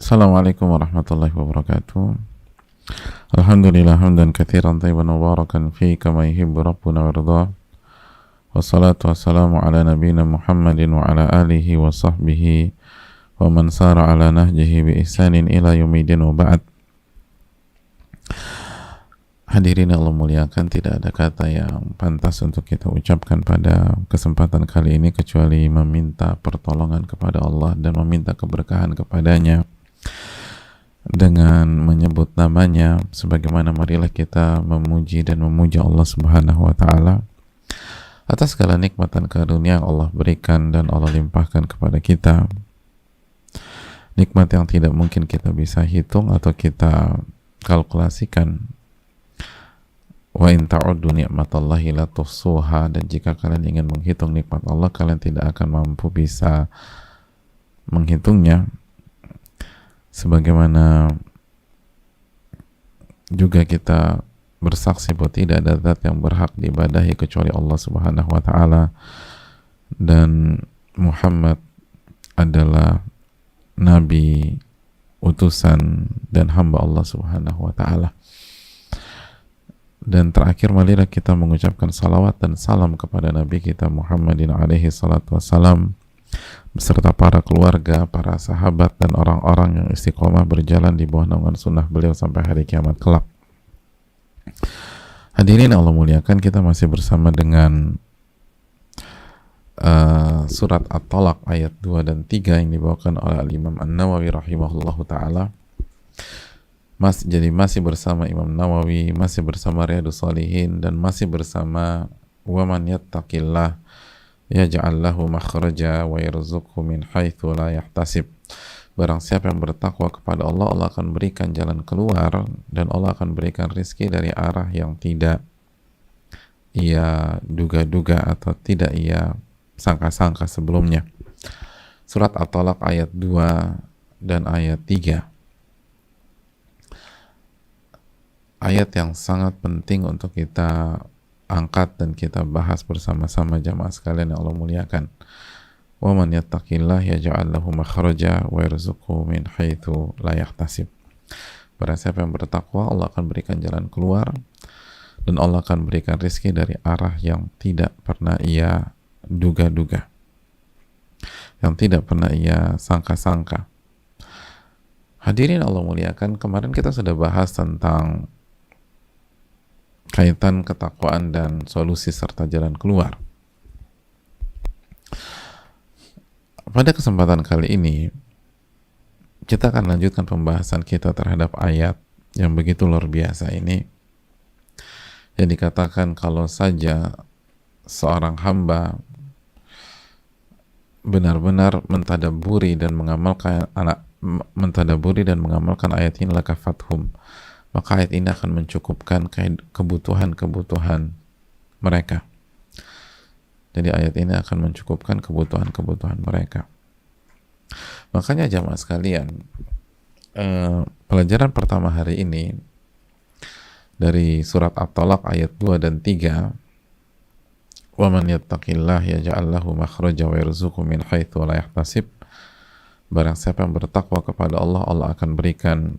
Assalamualaikum warahmatullahi wabarakatuh. Alhamdulillah hamdan katsiran thayyiban mubarakan fi kama yuhibbu rabbuna wa yardah. Wassalatu wassalamu ala nabiyyina Muhammadin wa ala alihi wa sahbihi wa man sara ala nahjihi bi ihsanin ila yaumil wa ba'd. Hadirin Allah muliakan, tidak ada kata yang pantas untuk kita ucapkan pada kesempatan kali ini kecuali meminta pertolongan kepada Allah dan meminta keberkahan kepadanya dengan menyebut namanya. Sebagaimana marilah kita memuji dan memuja Allah Subhanahu wa taala atas segala nikmat dan karunia yang Allah berikan dan Allah limpahkan kepada kita, nikmat yang tidak mungkin kita bisa hitung atau kita kalkulasikan. Wa in ta'uddu ni'matallahi la tuhsuha, dan jika kalian ingin menghitung nikmat Allah, kalian tidak akan mampu bisa menghitungnya. Sebagaimana juga kita bersaksi bahwa tidak ada zat yang berhak diibadahi kecuali Allah Subhanahu wa taala, dan Muhammad adalah nabi, utusan dan hamba Allah Subhanahu wa taala. Dan terakhir marilah kita mengucapkan salawat dan salam kepada Nabi kita Muhammadin alaihi salatu wassalam beserta para keluarga, para sahabat dan orang-orang yang istiqomah berjalan di bawah naungan sunnah beliau sampai hari kiamat kelak. Hadirin Allah muliakan, kita masih bersama dengan surat At-Talaq ayat 2 dan 3 yang dibawakan oleh Al-Imam An-Nawawi rahimahullahu ta'ala. Jadi masih bersama Imam Nawawi, masih bersama Riyadhus Shalihin, dan masih bersama wa man yattaqillah yaj'al lahu makhraja wa yarzuqhu min haitsu la yahtasib. Barang siapa yang bertakwa kepada Allah, Allah akan berikan jalan keluar dan Allah akan berikan rizki dari arah yang tidak ia duga-duga atau tidak ia sangka-sangka sebelumnya. Surat At-Talaq ayat 2 dan ayat 3. Ayat yang sangat penting untuk kita angkat dan kita bahas bersama-sama jamaah sekalian yang Allah muliakan. Wa man yattaqillah yaj'al lahu makhraja wa yarzuqhu min haitsu la yahtasib. Barang siapa yang bertakwa, Allah akan berikan jalan keluar dan Allah akan berikan rezeki dari arah yang tidak pernah ia duga-duga, yang tidak pernah ia sangka-sangka. Hadirin Allah muliakan, kemarin kita sudah bahas tentang kaitan ketakwaan dan solusi serta jalan keluar. Pada kesempatan kali ini kita akan lanjutkan pembahasan kita terhadap ayat yang begitu luar biasa ini, yang dikatakan kalau saja seorang hamba benar-benar mentadaburi dan mengamalkan ayat ini, lakafathum, maka ayat ini akan mencukupkan kebutuhan-kebutuhan mereka. Jadi ayat ini akan mencukupkan kebutuhan-kebutuhan mereka. Makanya jamaah sekalian, pelajaran pertama hari ini dari surat At-Talaq ayat 2 dan 3, wa man yattaqillah yaj'al lahu makhraja wa yarzuqhu min haitsu la yahtasib. Barang siapa yang bertakwa kepada Allah, Allah akan berikan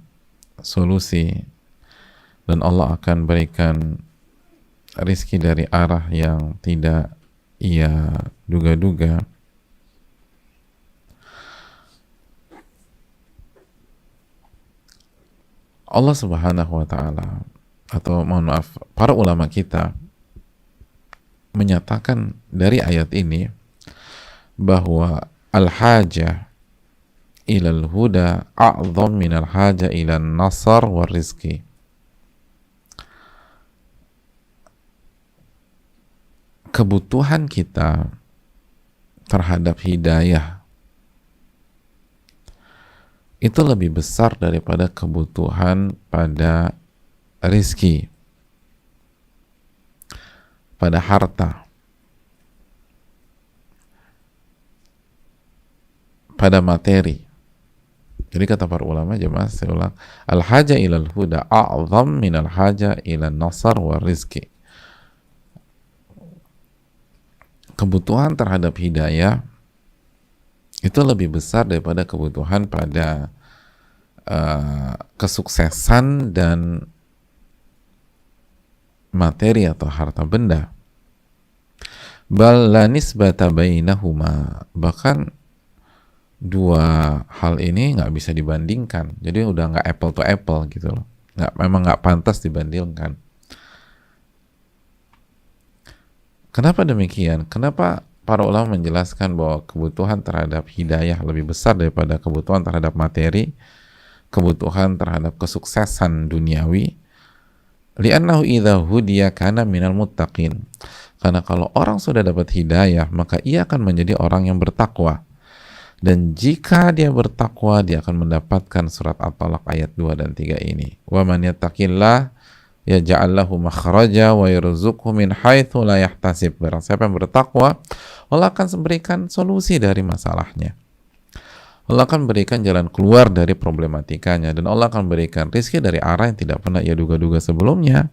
solusi dan Allah akan berikan rizki dari arah yang tidak ia duga-duga. Allah Subhanahu wa ta'ala, atau mohon maaf, para ulama kita menyatakan dari ayat ini bahwa al-hajah ilal huda a'zam minal haja ilan nasar war rizki. Kebutuhan kita terhadap hidayah itu lebih besar daripada kebutuhan pada rizki, pada harta, pada materi. Jadi kata para ulama, jemaah saya ulang, al-haja ilal huda a'zam minal haja ilan nasar wa rizki. Kebutuhan terhadap hidayah itu lebih besar daripada kebutuhan pada kesuksesan dan materi atau harta benda. Bal la nisbata bainahuma, bahkan dua hal ini nggak bisa dibandingkan. Jadi udah nggak apple to apple gitu loh. Memang nggak pantas dibandingkan. Kenapa demikian? Kenapa para ulama menjelaskan bahwa kebutuhan terhadap hidayah lebih besar daripada kebutuhan terhadap materi, kebutuhan terhadap kesuksesan duniawi? Li'annahu idza hudiya kana minal muttaqin. Karena kalau orang sudah dapat hidayah, maka ia akan menjadi orang yang bertakwa. Dan jika dia bertakwa, dia akan mendapatkan surat At-Talaq ayat 2 dan 3 ini. Wa man yattaqillah yaj'al lahu makhraja wa yarzuqhu min haitsu la yahtasib. Barang siapa yang bertakwa, Allah akan memberikan solusi dari masalahnya. Allah akan berikan jalan keluar dari problematikanya, dan Allah akan berikan rizki dari arah yang tidak pernah ia duga-duga sebelumnya.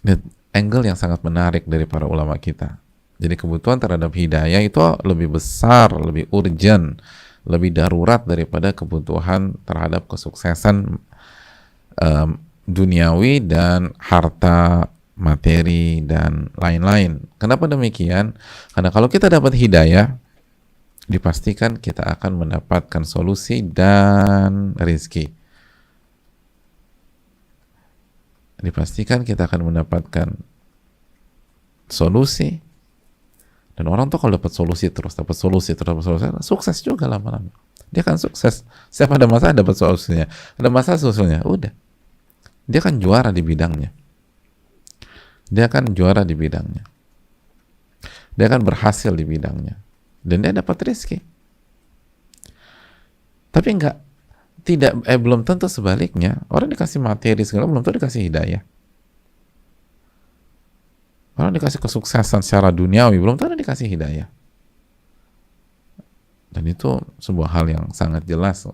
Dan angle yang sangat menarik dari para ulama kita. Jadi kebutuhan terhadap hidayah itu lebih besar, lebih urgent, lebih darurat daripada kebutuhan terhadap kesuksesan duniawi dan harta, materi, dan lain-lain. Kenapa demikian? Karena kalau kita dapat hidayah, dipastikan kita akan mendapatkan solusi dan rezeki. Dipastikan kita akan mendapatkan solusi. Dan orang tuh kalau dapat solusi terus, sukses juga lama-lama. Dia kan sukses. Setiap ada masalah dapat solusinya. Ada masalah solusinya, udah. Dia kan juara di bidangnya. Dia kan juara di bidangnya. Dia kan berhasil di bidangnya. Dan dia dapat rezeki. Tapi belum tentu sebaliknya. Orang dikasih materi segala, belum tentu dikasih hidayah. Orang dikasih kesuksesan secara duniawi, belum tentu dikasih hidayah. Dan itu sebuah hal yang sangat jelas.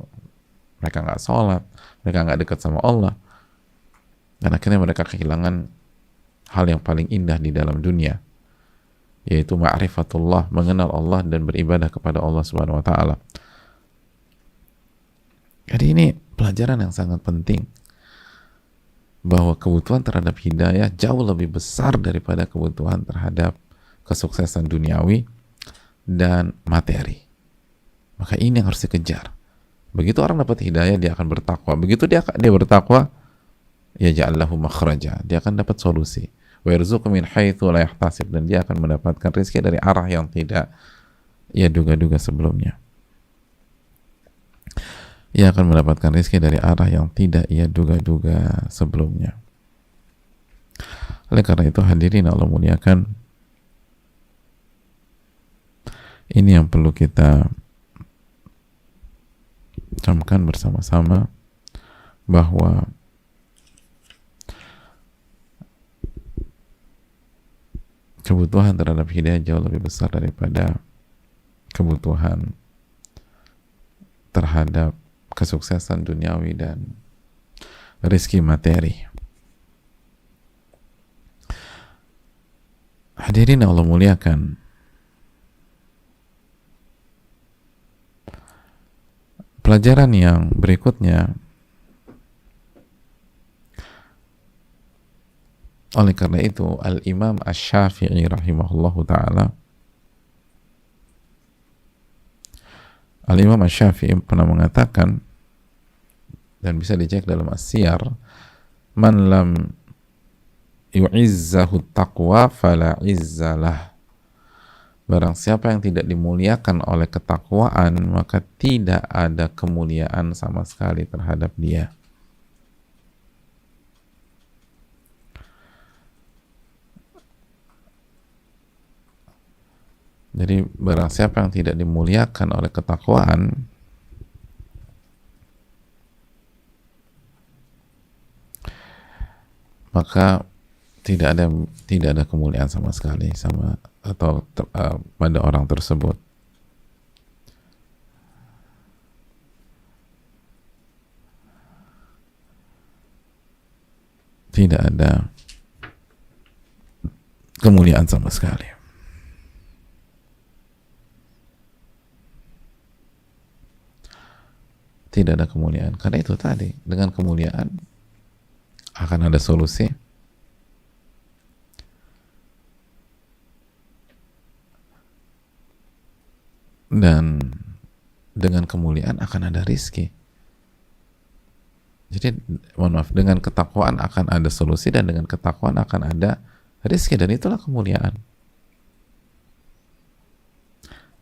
Mereka nggak sholat, mereka nggak dekat sama Allah, dan akhirnya mereka kehilangan hal yang paling indah di dalam dunia, yaitu ma'rifatullah, mengenal Allah dan beribadah kepada Allah Subhanahu wa Ta'ala. Jadi ini pelajaran yang sangat penting, bahwa kebutuhan terhadap hidayah jauh lebih besar daripada kebutuhan terhadap kesuksesan duniawi dan materi. Maka ini yang harus dikejar. Begitu orang dapat hidayah, dia akan bertakwa. Begitu dia bertakwa, ya ja'allahu makhraja, dia akan dapat solusi. Wa yarzuqhu min haitsu la yahtasib, dan dia akan mendapatkan rezeki dari arah yang tidak ia duga-duga sebelumnya. Ia akan mendapatkan rezeki dari arah yang tidak ia duga-duga sebelumnya. Oleh karena itu, hadirin Allah muliakan, ini yang perlu kita camkan bersama-sama, bahwa kebutuhan terhadap hidayah jauh lebih besar daripada kebutuhan terhadap kesuksesan duniawi dan rezeki materi. Hadirin Allah muliakan, pelajaran yang berikutnya, oleh karena itu Al-Imam Asy-Syafi'i rahimahullahu ta'ala, Al-Imam Asy-Syafi'i pernah mengatakan, dan bisa dicek dalam As-Siyar, man lam yu'izzahu taqwa fala izzalah. Barang siapa yang tidak dimuliakan oleh ketakwaan, maka tidak ada kemuliaan sama sekali terhadap dia. Jadi barang siapa yang tidak dimuliakan oleh ketakwaan, maka tidak ada kemuliaan sama sekali pada orang tersebut. Tidak ada kemuliaan sama sekali. tidak ada kemuliaan. Karena itu tadi, dengan kemuliaan akan ada solusi, dan dengan kemuliaan akan ada rizki. Jadi mohon maaf, dengan ketakwaan akan ada solusi, dan dengan ketakwaan akan ada rizki, dan itulah kemuliaan.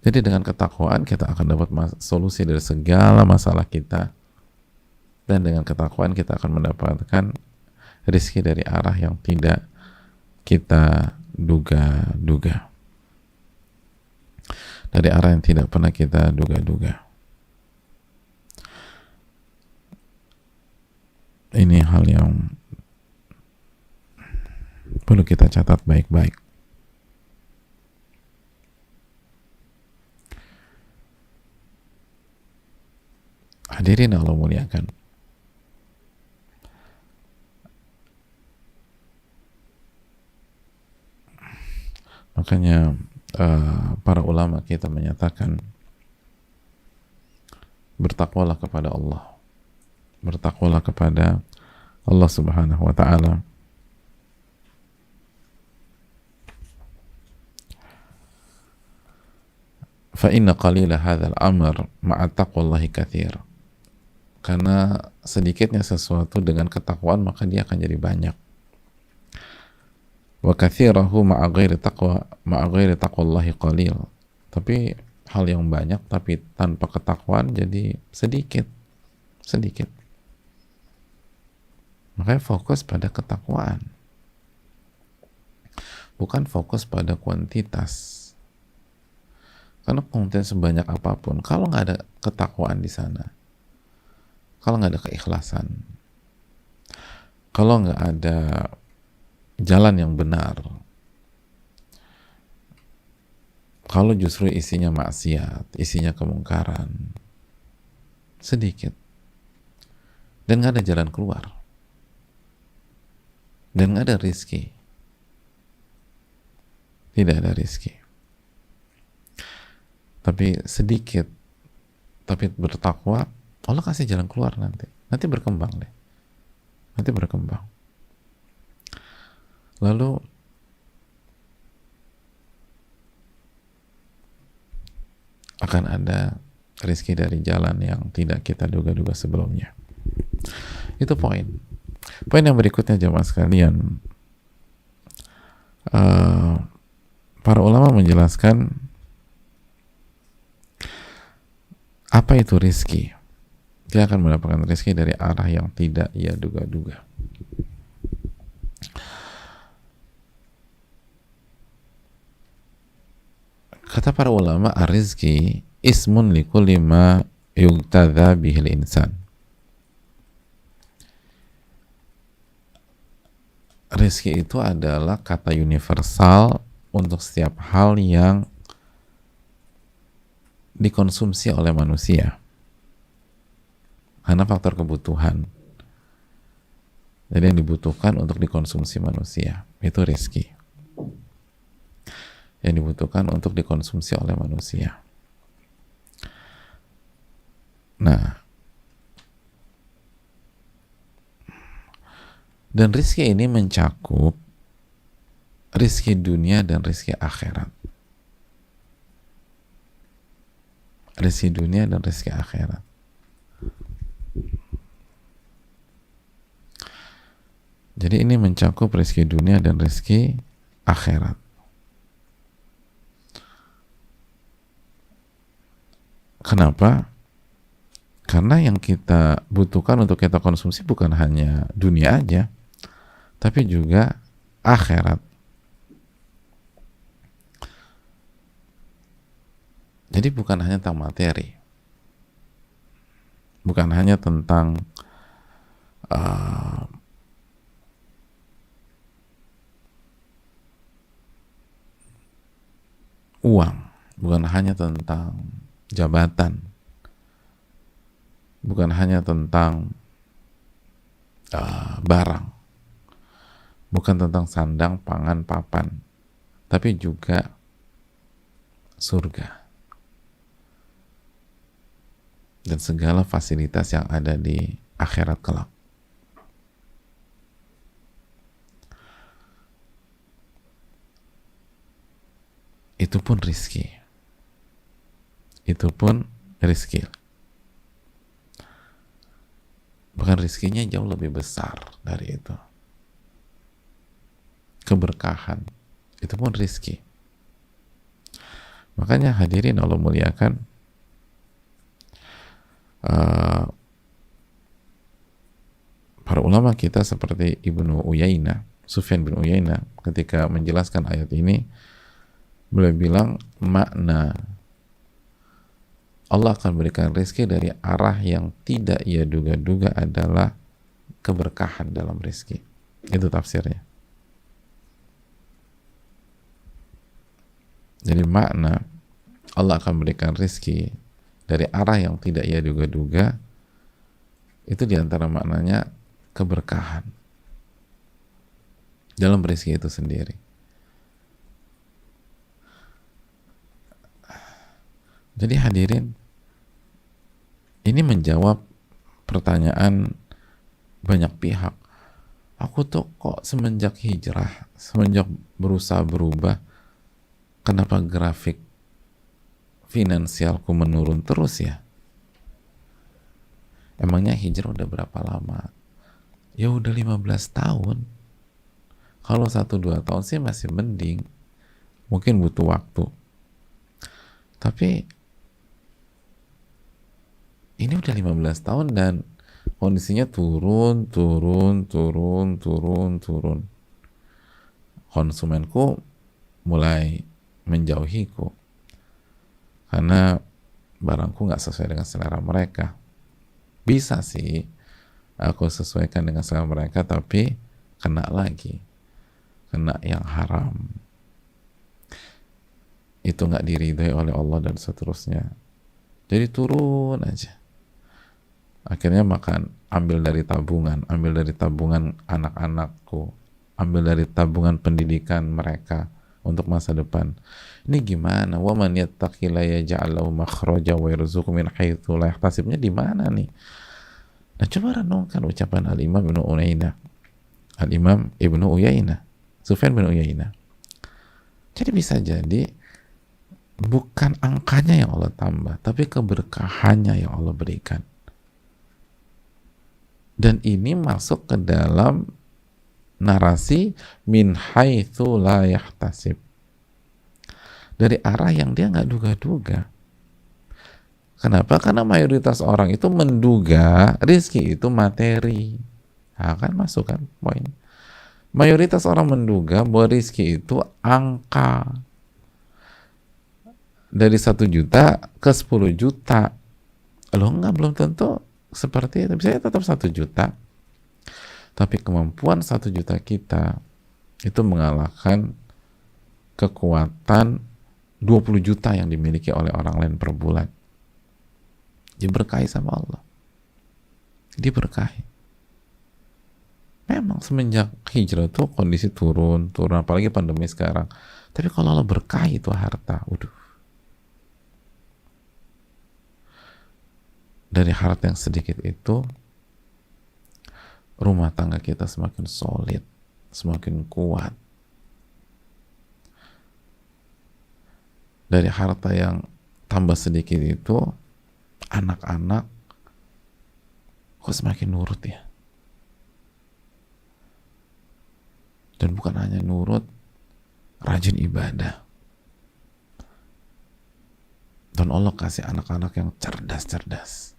Jadi dengan ketakwaan kita akan dapat solusi dari segala masalah kita, dan dengan ketakwaan kita akan mendapatkan rizki dari arah yang tidak kita duga-duga, dari arah yang tidak pernah kita duga-duga. Ini hal yang perlu kita catat baik-baik. Hadirin Allah muliakan, makanya para ulama kita menyatakan, bertakwalah kepada Allah, bertakwalah kepada Allah Subhanahu wa ta'ala. Fa inna qalila hadzal amr ma'a taqwallahi katsir. Karena sedikitnya sesuatu dengan ketakwaan maka dia akan jadi banyak. Wa katsirahu ma'a ghairi taqwallahi qalil. Tapi hal yang banyak tapi tanpa ketakwaan jadi sedikit. Makanya fokus pada ketakwaan, bukan fokus pada kuantitas. Karena kuantitas sebanyak apapun, kalau nggak ada ketakwaan di sana, kalau nggak ada keikhlasan, kalau nggak ada jalan yang benar, kalau justru isinya maksiat, isinya kemungkaran, sedikit, dan nggak ada jalan keluar, dan nggak ada rizki, tidak ada rizki. Tapi sedikit, tapi bertakwa, Allah kasih jalan keluar nanti berkembang deh, nanti berkembang. Lalu akan ada rizki dari jalan yang tidak kita duga-duga sebelumnya. Itu poin yang berikutnya jemaah sekalian. Para ulama menjelaskan apa itu rizki. Dia akan mendapatkan rizki dari arah yang tidak ia duga-duga. Kata para ulama, ar-rizki ismun likulli ma yugtadha bihil insan. Rizki itu adalah kata universal untuk setiap hal yang dikonsumsi oleh manusia karena faktor kebutuhan. Jadi yang dibutuhkan untuk dikonsumsi manusia itu rizki, yang dibutuhkan untuk dikonsumsi oleh manusia. Nah, dan rizki ini mencakup rizki dunia dan rizki akhirat. Rizki dunia dan rizki akhirat. Jadi ini mencakup rizki dunia dan rizki akhirat. Kenapa? Karena yang kita butuhkan untuk kita konsumsi bukan hanya dunia aja, tapi juga akhirat. Jadi bukan hanya tentang materi, bukan hanya tentang uang, bukan hanya tentang jabatan, bukan hanya tentang barang, bukan tentang sandang, pangan, papan, tapi juga surga. dan segala fasilitas yang ada di akhirat kelak. Itu pun rizki. Itu pun rizki. Bahkan rizkinya jauh lebih besar dari itu. Keberkahan. Itu pun rizki. Makanya hadirin Allah muliakan, para ulama kita seperti Ibnu Uyainah, Sufyan bin Uyainah, ketika menjelaskan ayat ini, beliau bilang makna Allah akan berikan rezeki dari arah yang tidak ia duga-duga adalah keberkahan dalam rezeki. Itu tafsirnya. Jadi makna Allah akan berikan rezeki dari arah yang tidak ia duga-duga, itu diantara maknanya keberkahan dalam rezeki itu sendiri. Jadi hadirin, ini menjawab pertanyaan banyak pihak. Aku tuh kok semenjak hijrah, semenjak berusaha berubah, kenapa grafik finansialku menurun terus ya? Emangnya hijrah udah berapa lama? Ya udah 15 tahun. Kalau 1-2 tahun sih masih mending. Mungkin butuh waktu. Tapi ini udah 15 tahun dan kondisinya turun. Konsumenku mulai menjauhiku karena barangku nggak sesuai dengan selera mereka. Bisa sih aku sesuaikan dengan selera mereka, tapi kena lagi, kena yang haram, itu nggak diridhoi oleh Allah dan seterusnya. Jadi turun aja. Akhirnya ambil dari tabungan anak-anakku, ambil dari tabungan pendidikan mereka untuk masa depan. Ini gimana? Wa man yattaqilla yaj'al lahu makhraja wa yarzuqhu min haitsu la yahtasibnya di mana nih? Nah, coba renungkan ucapan Al-Imam Ibnu Uyainah, Sufyan bin Uyainah. Jadi bisa jadi bukan angkanya yang Allah tambah, tapi keberkahannya yang Allah berikan. Dan ini masuk ke dalam narasi min haitsu la yahtasib, dari arah yang dia nggak duga-duga. Kenapa? Karena mayoritas orang itu menduga rizki itu materi. Nah, kan masuk kan poin. Mayoritas orang menduga bahwa rizki itu angka. Dari 1 juta ke 10 juta. Loh enggak, belum tentu seperti itu. Bisa tetap 1 juta. Tapi kemampuan 1 juta kita itu mengalahkan kekuatan 20 juta yang dimiliki oleh orang lain per bulan. Diberkahi sama Allah. Diberkahi. Memang semenjak hijrah tuh kondisi turun, apalagi pandemi sekarang. Tapi kalau Allah berkahi itu harta, dari harta yang sedikit itu, rumah tangga kita semakin solid, semakin kuat. Dari harta yang tambah sedikit itu, anak-anak kok semakin nurut ya. Dan bukan hanya nurut, rajin ibadah. Dan Allah kasih anak-anak yang cerdas-cerdas.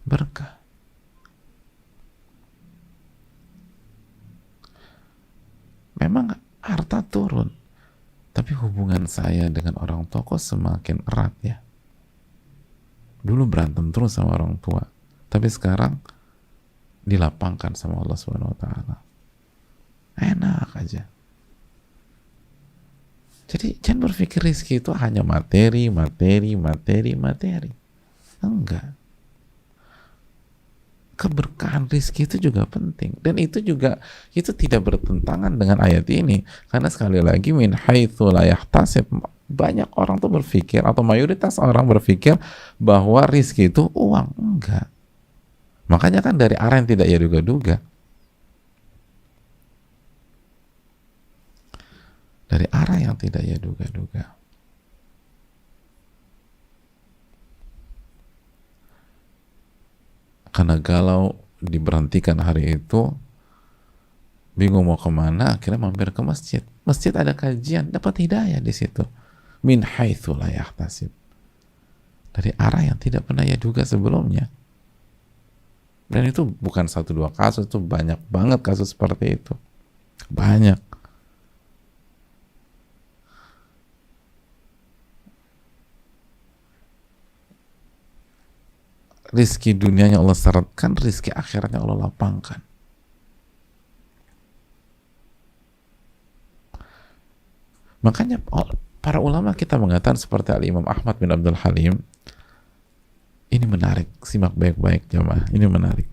Berkah. Memang harta turun, tapi hubungan saya dengan orang tua kok semakin erat ya. Dulu berantem terus sama orang tua, tapi sekarang dilapangkan sama Allah Subhanahu wa taala. Enak aja. Jadi jangan berpikir rezeki itu hanya materi. Enggak. keberkahan rizki itu juga penting, dan itu tidak bertentangan dengan ayat ini, karena sekali lagi min haitsu la yahtasib, banyak orang tuh berpikir, atau mayoritas orang berpikir bahwa rizki itu uang. Enggak, makanya kan dari arah yang tidak ia duga-duga, dari arah yang tidak ia duga-duga. Karena galau diberhentikan hari itu, bingung mau kemana, akhirnya mampir ke masjid. Masjid ada kajian, dapat hidayah di situ. Min haitsu la yahtasib, dari arah yang tidak pernah ia duga sebelumnya. Dan itu bukan 1-2 kasus, itu banyak banget kasus seperti itu. Banyak. Rizki dunianya Allah syaratkan, rizki akhiratnya Allah lapangkan. Makanya para ulama kita mengatakan seperti Al-Imam Ahmad bin Abdul Halim, ini menarik, simak baik-baik jamaah, ini menarik.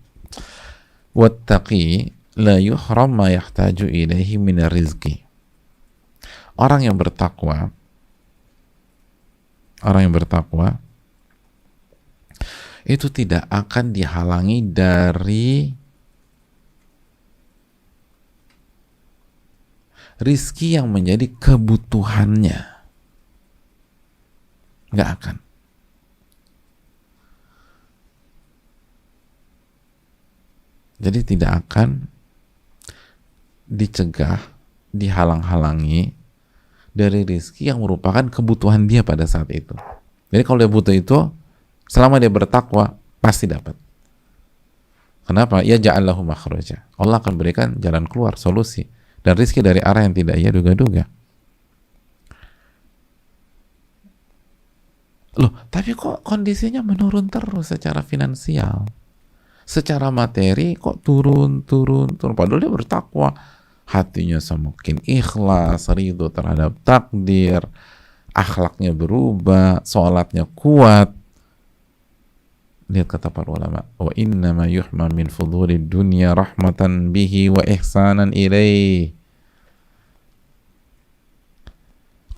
Wattaqi la yuhram ma yahtaju ilaihi minar rizki. Orang yang bertakwa itu tidak akan dihalangi dari rizki yang menjadi kebutuhannya. Nggak akan. Jadi tidak akan dicegah, dihalang-halangi dari rizki yang merupakan kebutuhan dia pada saat itu. Jadi kalau dia butuh itu, selama dia bertakwa, pasti dapat. Kenapa? Ya ja'allahu makhraja. Allah akan berikan jalan keluar, solusi. Dan rizki dari arah yang tidak ia duga-duga. Loh, tapi kok kondisinya menurun terus secara finansial? Secara materi kok turun. Padahal dia bertakwa. Hatinya semakin ikhlas, ridho terhadap takdir, akhlaknya berubah, sholatnya kuat. Lihat kata para ulama, wa innama yuhma min fudhulid dunya rahmatan bihi wa ihsanan ilaih.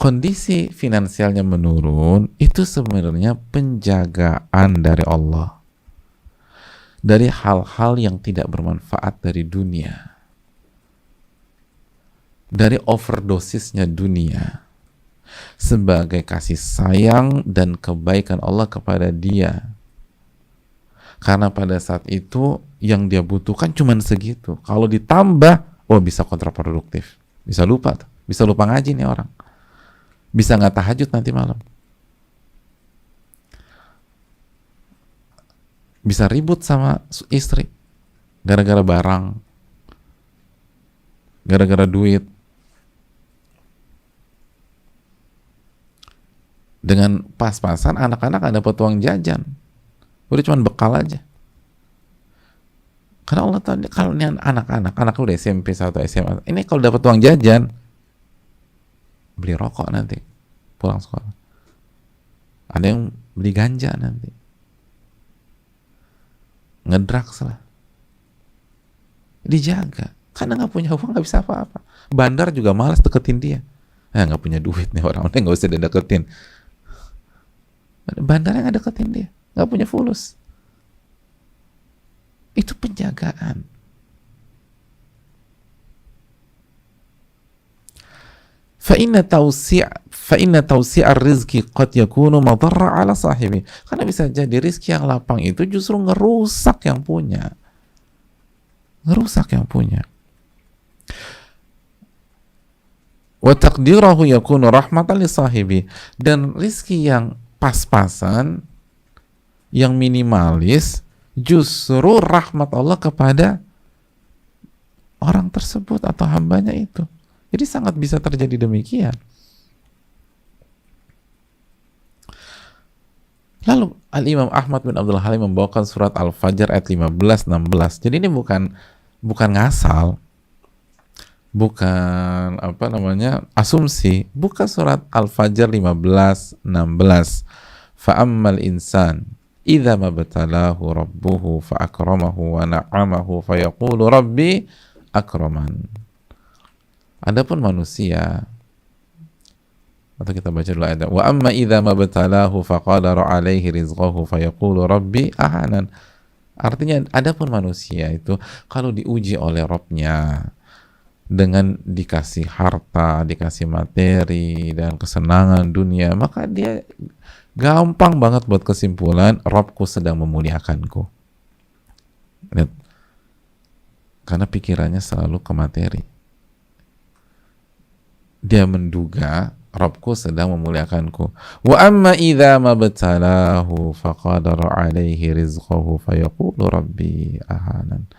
Kondisi finansialnya menurun itu sebenarnya penjagaan dari Allah dari hal-hal yang tidak bermanfaat dari dunia, dari overdosisnya dunia, sebagai kasih sayang dan kebaikan Allah kepada dia. Karena pada saat itu yang dia butuhkan cuma segitu. Kalau ditambah, bisa kontraproduktif. Bisa lupa ngaji nih orang. Bisa nggak tahajud nanti malam. Bisa ribut sama istri gara-gara barang, gara-gara duit. Dengan pas-pasan anak-anak ada dapat uang jajan, udah cuma bekal aja. Karena Allah tahu kalau ini anak udah SMP atau SMA, ini kalau dapat uang jajan, beli rokok nanti pulang sekolah. Ada yang beli ganja nanti, ngedrags lah. Dijaga, karena nggak punya uang nggak bisa apa-apa. Bandar juga malas deketin dia. Nggak punya duit nih orang, nggak usah deketin. Bandar yang nggak deketin dia, nggak punya fulus. Itu penjagaan. Fa'inna tawsi'ar rizki qad yakunu madarra ala sahibi. Karena bisa jadi rizki yang lapang itu justru ngerusak yang punya. Wa taqdirahu yakunu rahmatan li sahibi. Dan rizki yang pas-pasan, yang minimalis, justru rahmat Allah kepada orang tersebut atau hambanya itu. Jadi sangat bisa terjadi demikian. Lalu Al-Imam Ahmad bin Abdul Halim membawakan surat Al-Fajr ayat 15-16. Jadi ini bukan ngasal, bukan asumsi. Buka surat Al-Fajr 15-16. Fa'ammal insan idza mabtalahu rabbuhu fa akramahu wa na'amahu fa yaqulu rabbi akraman. Adapun manusia, atau kita baca dulu ayat, wa amma idza mabtalahu faqadara alaihi rizqahu fayaqulu rabbi ahanan. Artinya adapun manusia itu kalau diuji oleh Rabb-nya dengan dikasih harta, dikasih materi dan kesenangan dunia, maka dia gampang banget buat kesimpulan Rabbku sedang memuliakanku. Lihat. Karena pikirannya selalu ke materi. Dia menduga Rabbku sedang memuliakanku. Wa amma idza mabtalahu faqadara alaihi rizqahu fayaqulu rabbi ahanan.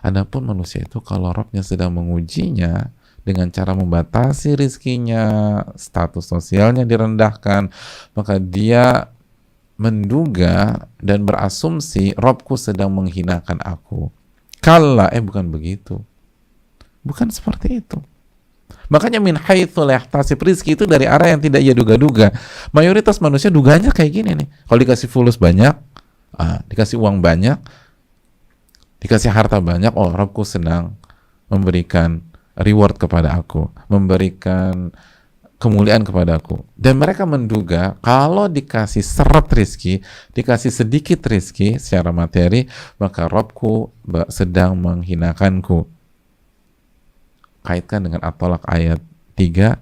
Adapun manusia itu kalau Rabbnya sedang mengujinya dengan cara membatasi rizkinya, status sosialnya direndahkan, maka dia menduga dan berasumsi Rabbku sedang menghinakan aku. Kalla, bukan begitu. Bukan seperti itu. Makanya min haitsu la yahtasib, rizki itu dari arah yang tidak ia duga-duga. Mayoritas manusia duganya kayak gini nih. Kalau dikasih fulus banyak, dikasih uang banyak, dikasih harta banyak, oh Rabbku senang memberikan reward kepada aku, memberikan kemuliaan kepada aku. Dan mereka menduga kalau dikasih seret rizki, dikasih sedikit rizki secara materi, maka Rabbku sedang menghinakanku. Kaitkan dengan At-Tolak ayat 3,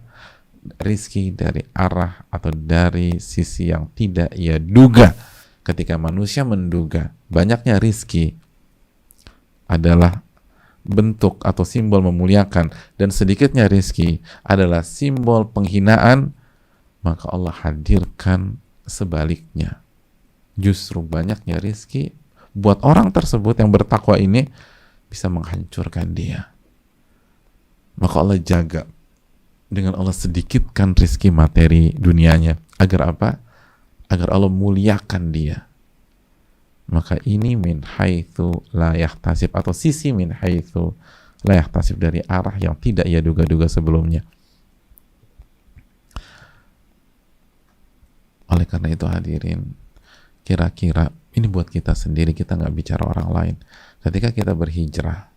rizki dari arah atau dari sisi yang tidak ia duga. Ketika manusia menduga banyaknya rizki adalah bentuk atau simbol memuliakan dan sedikitnya rizki adalah simbol penghinaan, maka Allah hadirkan sebaliknya. Justru banyaknya rizki buat orang tersebut yang bertakwa ini bisa menghancurkan dia. Maka Allah jaga dengan Allah sedikitkan rizki materi dunianya. Agar apa? Agar Allah muliakan dia. Maka ini min haitsu la yahtasib, atau sisi min haitsu la yahtasib, dari arah yang tidak ia duga-duga sebelumnya. Oleh karena itu hadirin, kira-kira ini buat kita sendiri, kita nggak bicara orang lain. Ketika kita berhijrah,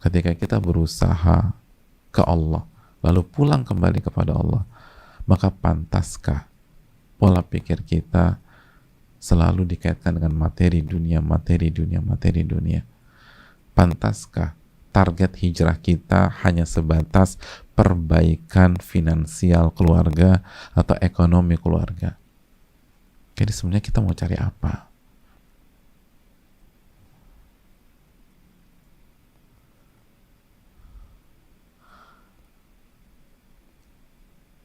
ketika kita berusaha ke Allah, lalu pulang kembali kepada Allah, maka pantaskah pola pikir kita selalu dikaitkan dengan materi dunia, materi dunia, materi dunia? Pantaskah target hijrah kita hanya sebatas perbaikan finansial keluarga atau ekonomi keluarga? Jadi sebenarnya kita mau cari apa?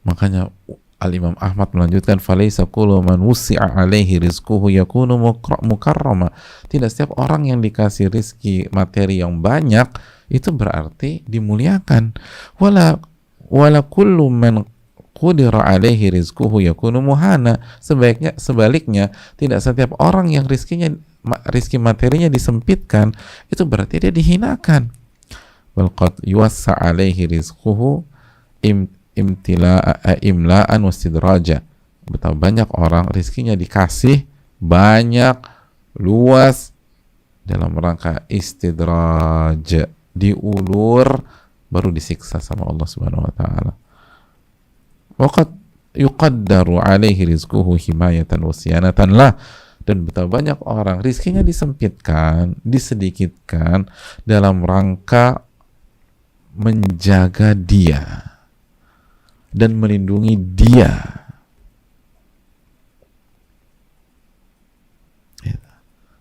Makanya Al-Imam Ahmad melanjutkan, falaisa kullu man wusi'a alaihi rizquhu yakunu mukarrama. Tidak setiap orang yang dikasih rizki materi yang banyak itu berarti dimuliakan. Wala kullu man qudira alaihi rizquhu yakunu muhana. Sebaliknya tidak setiap orang yang rizki materinya disempitkan itu berarti dia dihinakan. Wal qad yuwassa alaihi rizquhu imla'an wastidraja. Betapa banyak orang rizkinya dikasih banyak, luas, dalam rangka istidraj, diulur, baru disiksa sama Allah Subhanahu wa taala. Waqad yuqaddaru alaihi rizquhu himayatan wa siyanatan lah. Dan betapa banyak orang rizkinya disempitkan, disedikitkan dalam rangka menjaga dia dan melindungi dia.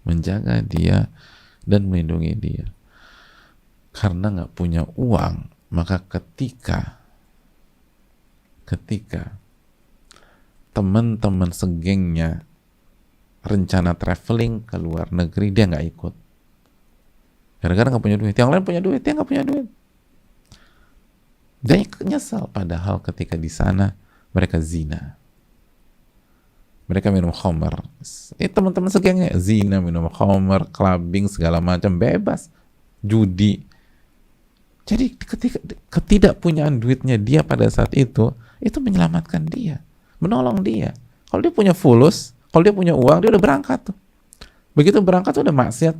Menjaga dia dan melindungi dia. Karena nggak punya uang, maka ketika teman-teman segengnya rencana traveling ke luar negeri, dia nggak ikut. Gara-gara nggak punya duit. Yang lain punya duit, dia nggak punya duit. Dia nyesal, padahal ketika di sana mereka zina, mereka minum khamar. Teman-teman segengnya zina, minum khamar, clubbing, segala macam, bebas, judi. Jadi ketika ketidakpunyaan duitnya dia pada saat itu menyelamatkan dia, menolong dia. Kalau dia punya fulus, Kalau dia punya uang, dia udah berangkat tuh. Begitu berangkat tuh udah maksiat.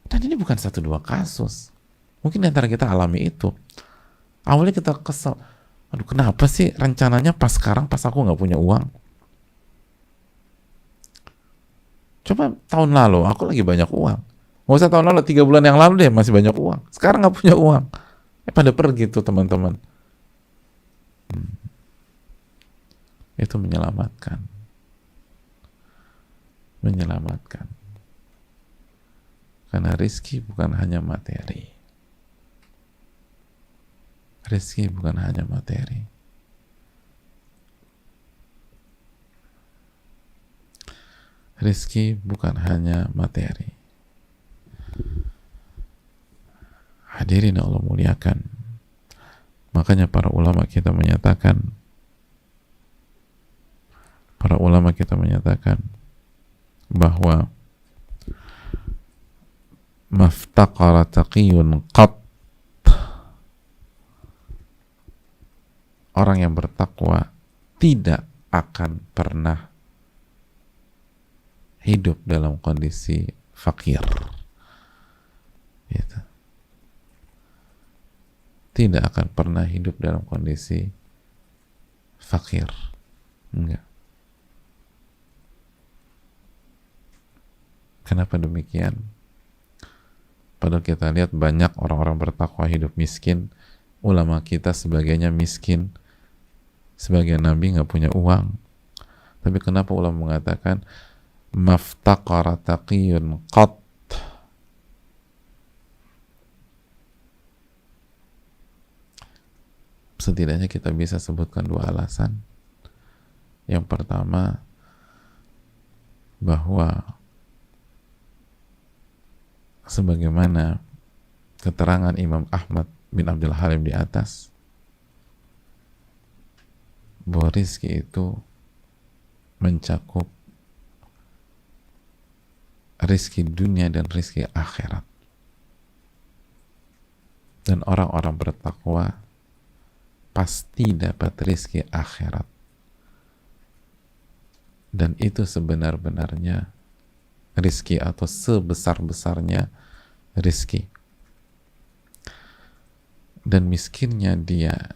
Dan ini bukan satu dua kasus. Mungkin di antara kita alami itu. Awalnya kita kesel, aduh kenapa sih rencananya pas sekarang, pas aku nggak punya uang. Coba tahun lalu aku lagi banyak uang. Nggak usah tahun lalu, 3 bulan yang lalu deh masih banyak uang. Sekarang nggak punya uang. Pada pergi tuh teman-teman. Itu menyelamatkan. Karena rizki bukan hanya materi. Rizki bukan hanya materi. Rizki bukan hanya materi. Hadirin Allah muliakan. Makanya para ulama kita menyatakan bahwa maftaqara taqiyun qat, orang yang bertakwa tidak akan pernah hidup dalam kondisi fakir. Gitu. Tidak akan pernah hidup dalam kondisi fakir. Enggak. Kenapa demikian? Padahal kita lihat banyak orang-orang bertakwa hidup miskin, ulama kita sebagainya miskin, sebagian nabi nggak punya uang. Tapi kenapa ulama mengatakan maftaqara taqiyun qat? Setidaknya kita bisa sebutkan 2 alasan. Yang pertama, bahwa sebagaimana keterangan Imam Ahmad bin Abdul Halim di atas, bahwa rizki itu mencakup rizki dunia dan rizki akhirat. Dan orang-orang bertakwa pasti dapat rizki akhirat. Dan itu sebenar-benarnya rizki atau sebesar-besarnya rizki. Dan miskinnya dia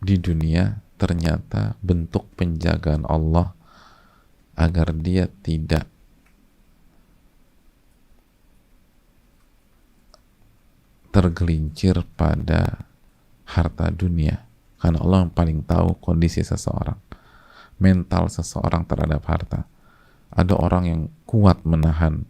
di dunia ternyata bentuk penjagaan Allah agar dia tidak tergelincir pada harta dunia. Karena Allah yang paling tahu kondisi seseorang, mental seseorang terhadap harta. Ada orang yang kuat menahan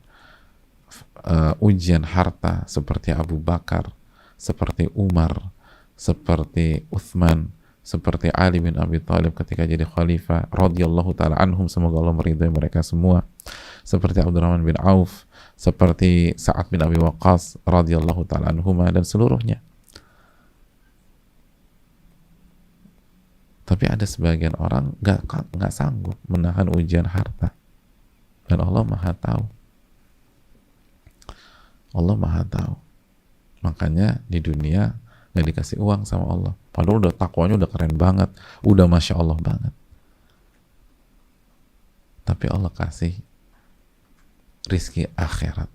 ujian harta seperti Abu Bakar, seperti Umar, seperti Uthman, seperti Ali bin Abi Thalib ketika jadi khalifah radhiyallahu taala anhum, semoga Allah meridhai mereka semua, seperti Abdurrahman bin Auf, seperti Sa'ad bin Abi Waqqas radhiyallahu taala anhuma, dan seluruhnya. Tapi ada sebagian orang nggak sanggup menahan ujian harta. Dan Allah Maha Tahu. Allah Maha Tahu. Makanya di dunia nggak dikasih uang sama Allah. Padahal udah takwanya udah keren banget, udah masya Allah banget. Tapi Allah kasih rizki akhirat.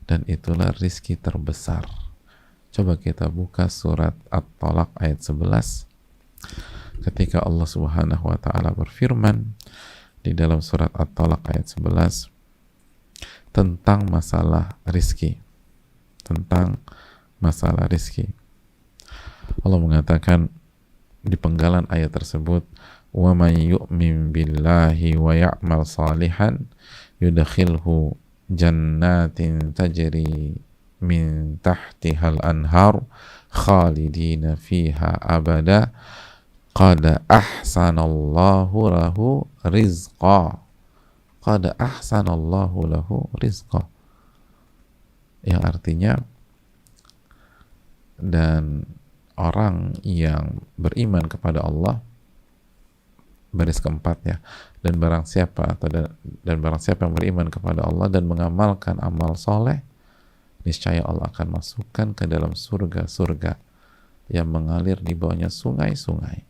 Dan itulah rizki terbesar. Coba kita buka surat At-Talaq ayat 11. Ketika Allah Subhanahu wa taala berfirman di dalam surat At-Talaq ayat 11 tentang masalah rizki. Tentang masalah rizki. Allah mengatakan di penggalan ayat tersebut, wa may yu'min billahi wa ya'mal salihan yudkhilhu jannatin tajri min tahtihal anhar khalidina fiha abada qad ahsanallahu lahu rizqa. Qad ahsanallahu lahu rizqa. Yang artinya, dan orang yang beriman kepada Allah, baris keempat ya, dan barang siapa yang beriman kepada Allah dan mengamalkan amal soleh, niscaya Allah akan masukkan ke dalam surga-surga yang mengalir di bawahnya sungai-sungai,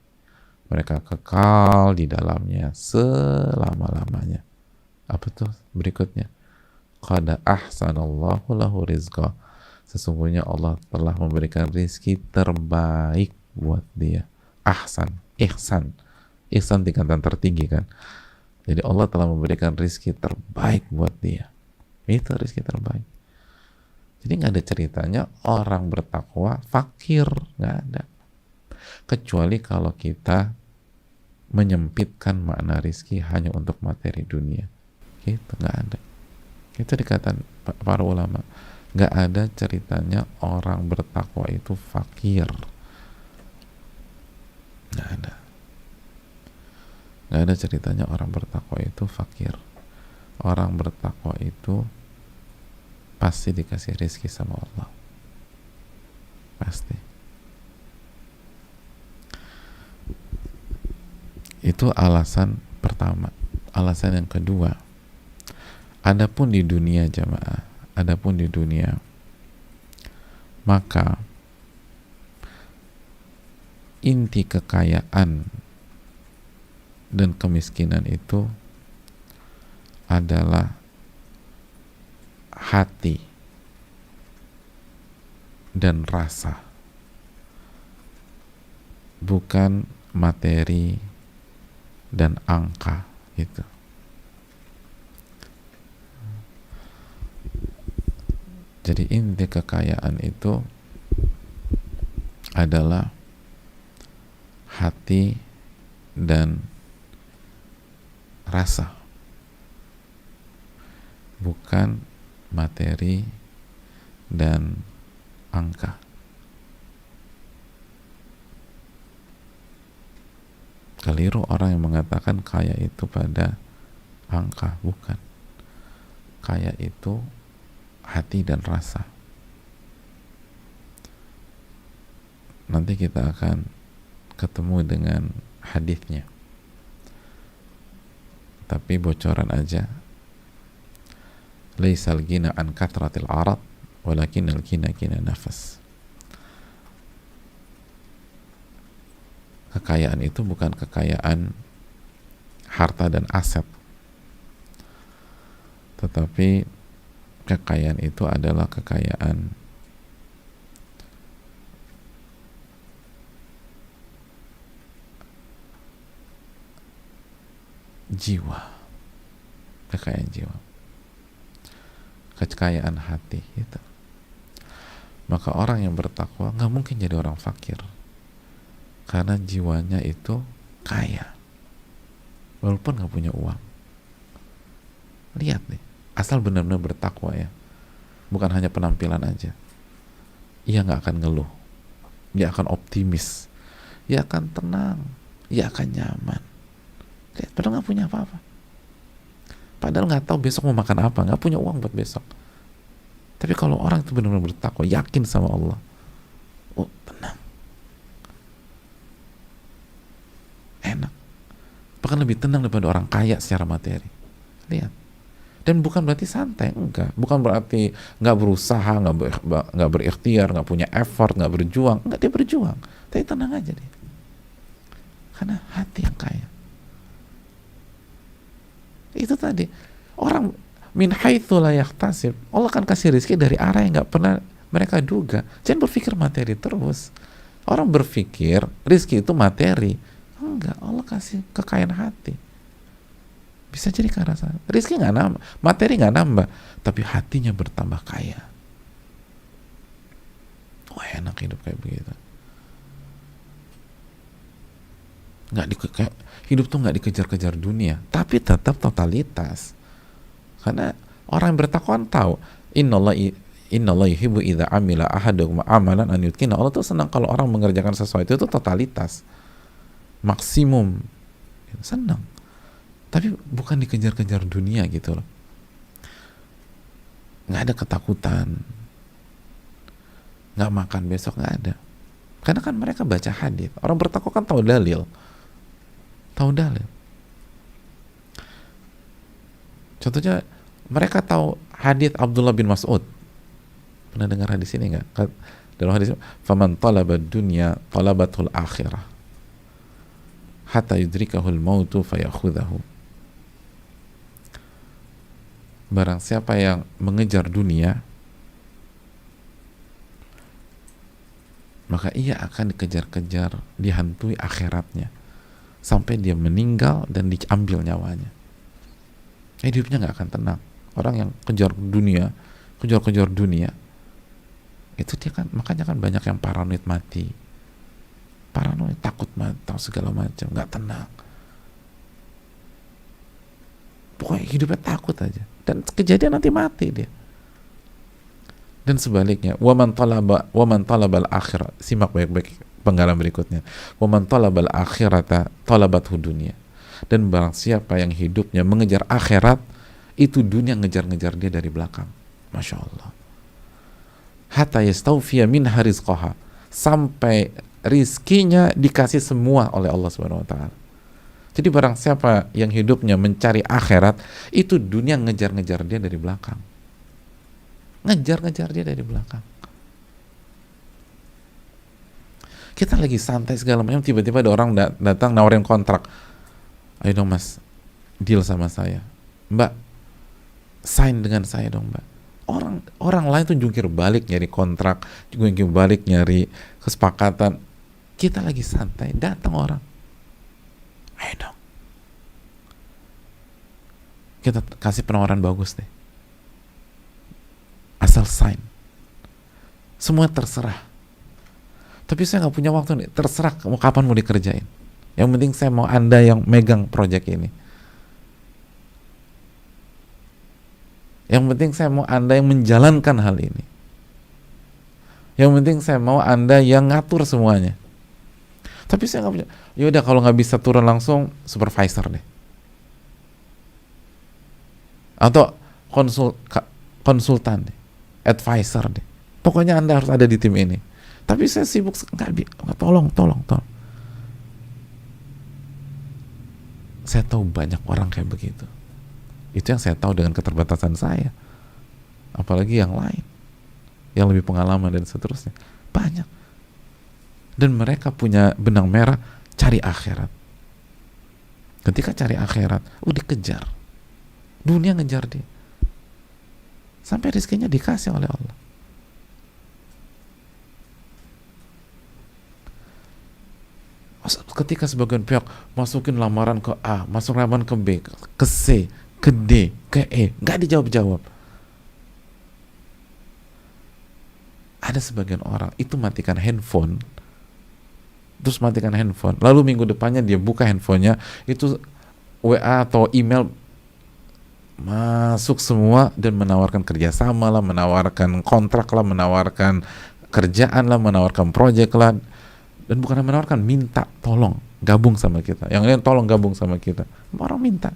mereka kekal di dalamnya selama-lamanya. Apa tuh berikutnya? Qad ahsanallahu lahu rizqa. Sesungguhnya Allah telah memberikan rizki terbaik buat dia. Ahsan, ihsan. Ihsan tingkatan tertinggi kan. Jadi Allah telah memberikan rizki terbaik buat dia. Itu rizki terbaik. Jadi nggak ada ceritanya orang bertakwa fakir, nggak ada. Kecuali kalau kita menyempitkan makna rizki hanya untuk materi dunia. Gitu, nggak ada. Itu dikatakan para ulama. Nggak ada ceritanya orang bertakwa itu fakir. Nggak ada. Nggak ada ceritanya orang bertakwa itu fakir. Orang bertakwa itu pasti dikasih rezeki sama Allah. Pasti. Itu alasan pertama. Alasan yang kedua, adapun di dunia jamaah, adapun di dunia, maka inti kekayaan dan kemiskinan itu adalah hati dan rasa, bukan materi dan angka itu. Jadi inti kekayaan itu adalah hati dan rasa, bukan materi dan angka. Keliru orang yang mengatakan kaya itu pada angka, bukan. Kaya itu hati dan rasa. Nanti kita akan ketemu dengan hadisnya. Tapi bocoran aja. Laisal ghina an kathratil arad, walakinnal ghina ghina nafas. Kekayaan itu bukan kekayaan harta dan aset, tetapi kekayaan itu adalah kekayaan jiwa, kekayaan jiwa, kekayaan hati itu. Maka orang yang bertakwa nggak mungkin jadi orang fakir, karena jiwanya itu kaya walaupun nggak punya uang. Lihat nih, asal benar-benar bertakwa ya, bukan hanya penampilan aja. Ia nggak akan ngeluh, ia akan optimis, ia akan tenang, ia akan nyaman. Lihat, padahal nggak punya apa-apa, padahal nggak tahu besok mau makan apa, nggak punya uang buat besok. Tapi kalau orang itu benar-benar bertakwa, yakin sama Allah, oh tenang, enak, bahkan lebih tenang daripada orang kaya secara materi. Lihat. Dan bukan berarti santai, enggak. Bukan berarti nggak berusaha, nggak berikhtiar, nggak punya effort, nggak berjuang. Enggak, dia berjuang. Tapi tenang aja dia. Karena hati yang kaya. Itu tadi. Orang min haitsu la yahtasib. Allah akan kasih rezeki dari arah yang nggak pernah mereka duga. Jangan berpikir materi terus. Orang berpikir rezeki itu materi. Enggak, Allah kasih kekayaan hati. Bisa jadi ke arah sana. Rizki nggak nambah, materi nggak nambah, tapi hatinya bertambah kaya. Wah, enak hidup kayak begitu. Hidup tuh nggak dikejar-kejar dunia, tapi tetap totalitas. Karena orang yang bertakwa tahu, innallaha yuhibbu idza amila ahadukum amalan an yutkina. Allah tuh senang kalau orang mengerjakan sesuatu itu totalitas, maksimum, senang. Tapi bukan dikejar-kejar dunia gitu loh. Nggak ada ketakutan, nggak makan besok, nggak ada. Karena kan mereka baca hadis. Orang bertakwa kan tahu dalil. Contohnya mereka tahu hadis Abdullah bin Mas'ud. Pernah dengar hadis ini nggak? Dalam hadis, faman talaba dunya talabatul akhirah. hatta yudrikahul mautu fayakhudhahu. Barang siapa yang mengejar dunia, maka ia akan dikejar-kejar, dihantui akhiratnya sampai dia meninggal dan diambil nyawanya. Hidupnya nggak akan tenang. Orang yang kejar dunia, kejar-kejar dunia, itu dia kan, makanya kan banyak yang paranoid mati, paranoid, takut mati, segala macam, nggak tenang. Pokoknya hidupnya takut aja, dan kejadian nanti mati dia. Dan sebaliknya, waman talabal akhirat, simak baik-baik penggalan berikutnya, waman talabal akhirata talabathu dunya. Dan barang siapa yang hidupnya mengejar akhirat, itu dunia ngejar-ngejar dia dari belakang. Masya Allah. Hatta yastawfiya minha rizqaha, sampai rizkinya dikasih semua oleh Allah Subhanahu wa taala. Jadi barang siapa yang hidupnya mencari akhirat, itu dunia ngejar-ngejar dia dari belakang. Ngejar-ngejar dia dari belakang. Kita lagi santai segala macam, tiba-tiba ada orang datang nawarin kontrak. Ayo dong mas, deal sama saya. Mbak, sign dengan saya dong mbak. Orang lain tuh jungkir balik nyari kontrak, jungkir balik nyari kesepakatan. Kita lagi santai, datang orang. Ayo dong, kita kasih penawaran bagus deh, asal sign. Semua terserah, tapi saya nggak punya waktu nih. Terserah mau kapan mau dikerjain, yang penting saya mau Anda yang megang proyek ini. Yang penting saya mau Anda yang menjalankan hal ini. Yang penting saya mau Anda yang ngatur semuanya. Tapi saya nggak punya. Ya udah, kalau nggak bisa turun langsung, supervisor deh, atau konsultan deh, advisor deh. Pokoknya Anda harus ada di tim ini. Tapi saya sibuk, tolong. Saya tahu banyak orang kayak begitu. Itu yang saya tahu dengan keterbatasan saya. Apalagi yang lain, yang lebih pengalaman dan seterusnya, banyak. Dan mereka punya benang merah, cari akhirat. Ketika cari akhirat, dikejar. Dunia ngejar dia. Sampai rezekinya dikasih oleh Allah. Ketika sebagian pihak masukin lamaran ke A, masuk lamaran ke B, ke C, ke D, ke E, nggak dijawab-jawab. Ada sebagian orang itu matikan handphone, terus matikan handphone, lalu minggu depannya dia buka handphonenya, itu WA atau email masuk semua, dan menawarkan kerjasama lah, menawarkan kontrak lah, menawarkan kerjaan lah, menawarkan proyek lah. Dan bukan menawarkan, minta tolong gabung sama kita, yang lain tolong gabung sama kita. Orang minta,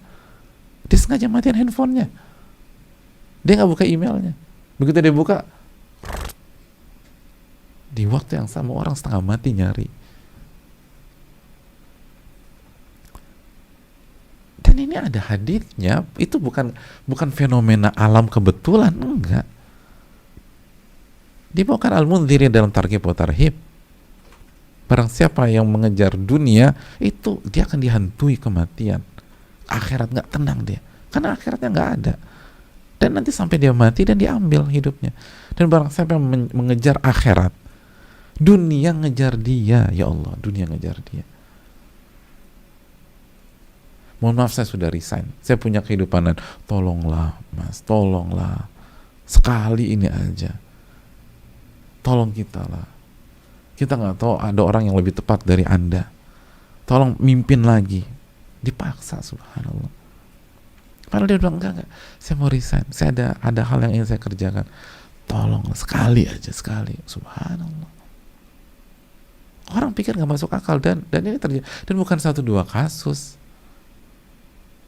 dia sengaja matiin handphonenya, dia nggak buka emailnya. Begitu dia buka, di waktu yang sama orang setengah mati nyari. Dan ini ada haditsnya, itu bukan fenomena alam kebetulan, enggak. Dibawakan Al-Mundhiri dalam Targhib wa Tarhib. Barang siapa yang mengejar dunia, itu dia akan dihantui kematian. Akhirat nggak tenang dia, karena akhiratnya nggak ada. Dan nanti sampai dia mati dan diambil hidupnya. Dan barang siapa yang mengejar akhirat, dunia ngejar dia, ya Allah, dunia ngejar dia. Mohon maaf, saya sudah resign, saya punya kehidupan, tolonglah mas, tolonglah, sekali ini aja, tolong kita lah, kita nggak tahu ada orang yang lebih tepat dari Anda, tolong mimpin lagi. Dipaksa, subhanallah. Padahal dia bilang enggak, saya mau resign, saya ada hal yang ingin saya kerjakan, tolong sekali aja, sekali. Subhanallah. Orang pikir nggak masuk akal, dan ini terjadi, dan bukan 1-2 kasus.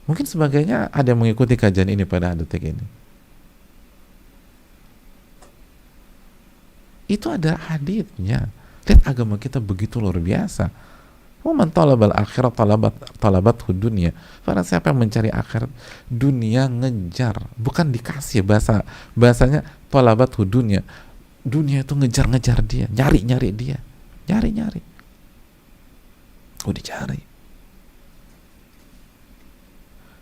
Mungkin sebagainya ada yang mengikuti kajian ini pada detik ini. Itu ada haditsnya. Lihat, agama kita begitu luar biasa. Man talabal akhirat talabathu dunya. Karena siapa yang mencari akhirat, dunia ngejar, bukan dikasih. Bahasanya talabathu dunya. Dunia itu ngejar-ngejar dia, nyari dia, nyari. Dicari.